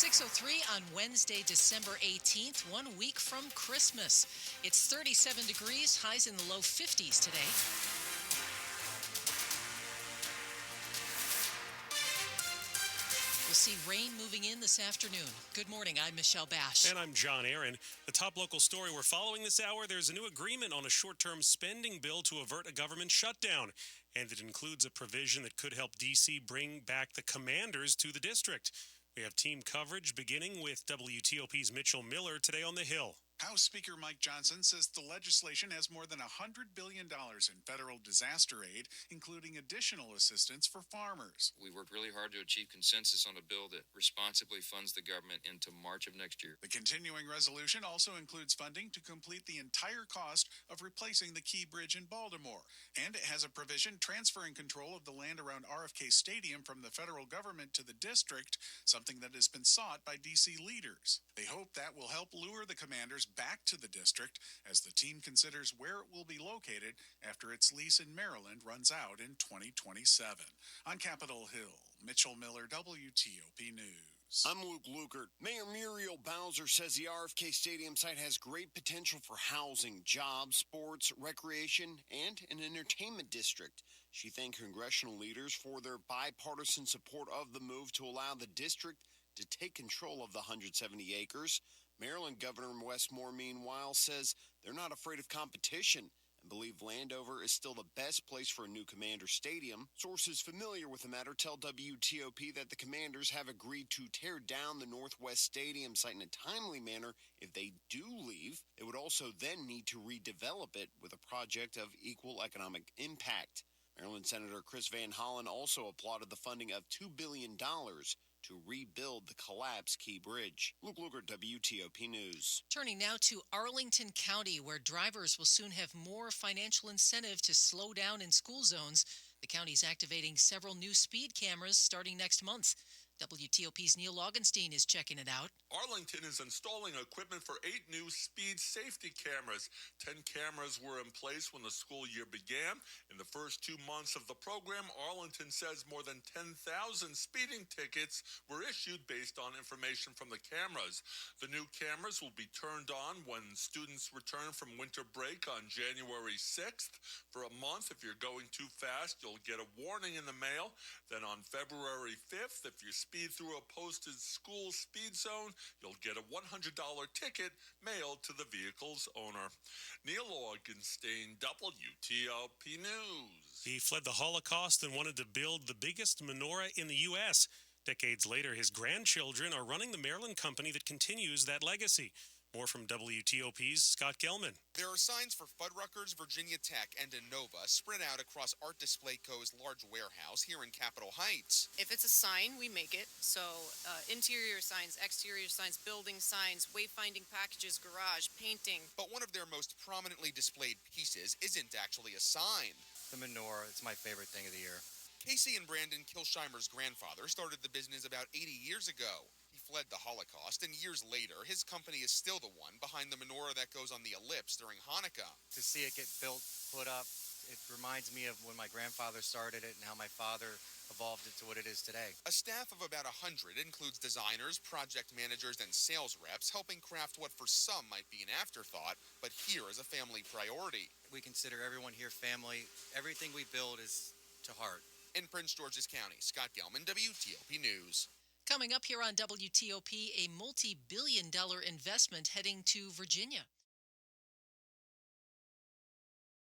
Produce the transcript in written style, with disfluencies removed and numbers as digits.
6:03 on Wednesday, December 18th, 1 week from Christmas. It's 37 degrees, highs in the low 50s today. We'll see rain moving in this afternoon. Good morning, I'm Michelle Basch. And I'm John Aaron. The top local story we're following this hour, there's a new agreement on a short-term spending bill to avert a government shutdown. And it includes a provision that could help D.C. bring back the commanders to the district. We have team coverage beginning with WTOP's Mitchell Miller today on the Hill. House Speaker Mike Johnson says the legislation has more than $100 billion in federal disaster aid, including additional assistance for farmers. We worked really hard to achieve consensus on a bill that responsibly funds the government into March of next year. The continuing resolution also includes funding to complete the entire cost of replacing the Key Bridge in Baltimore. And it has a provision transferring control of the land around RFK Stadium from the federal government to the district, something that has been sought by D.C. leaders. They hope that will help lure the commanders back to the district as the team considers where it will be located after its lease in Maryland runs out in 2027. On Capitol Hill, Mitchell Miller, WTOP News. I'm Luke Lukert. Mayor Muriel Bowser says the RFK Stadium site has great potential for housing, jobs, sports, recreation, and an entertainment district. She thanked congressional leaders for their bipartisan support of the move to allow the district to take control of the 170 acres. Maryland Governor Westmore, meanwhile, says they're not afraid of competition and believe Landover is still the best place for a new Commander Stadium. Sources familiar with the matter tell WTOP that the Commanders have agreed to tear down the Northwest Stadium site in a timely manner if they do leave. It would also then need to redevelop it with a project of equal economic impact. Maryland Senator Chris Van Hollen also applauded the funding of $2 billion to rebuild the collapsed Key Bridge. Luke Lukert, WTOP News. Turning now to Arlington County, where drivers will soon have more financial incentive to slow down in school zones. The county's activating several new speed cameras starting next month. WTOP's Neil Augenstein is checking it out. Arlington is installing equipment for 8 new speed safety cameras. 10 cameras were in place when the school year began. In the first 2 months of the program, Arlington says more than 10,000 speeding tickets were issued based on information from the cameras. The new cameras will be turned on when students return from winter break on January 6th. For a month, if you're going too fast, you'll get a warning in the mail. Then on February 5th, if you speed through a posted school speed zone, you'll get a $100 ticket mailed to the vehicle's owner. Neil Augenstein, WTOP News. He fled the Holocaust and wanted to build the biggest menorah in the U.S. Decades later, his grandchildren are running the Maryland company that continues that legacy. More from WTOP's Scott Gelman. There are signs for Fuddruckers, Virginia Tech, and Innova spread out across Art Display Co.'s large warehouse here in Capitol Heights. If it's a sign, we make it. So interior signs, exterior signs, building signs, wayfinding packages, garage, painting. But one of their most prominently displayed pieces isn't actually a sign. The menorah, it's my favorite thing of the year. Casey and Brandon Kilsheimer's grandfather started the business about 80 years ago. He fled the Holocaust, and years later, his company is still the one behind the menorah that goes on the ellipse during Hanukkah. To see it get built, put up, it reminds me of when my grandfather started it and how my father evolved it to what it is today. A staff of about 100 includes designers, project managers, and sales reps helping craft what for some might be an afterthought, but here is a family priority. We consider everyone here family. Everything we build is to heart. In Prince George's County, Scott Gelman, WTOP News. Coming up here on WTOP, a multi-billion-dollar investment heading to Virginia.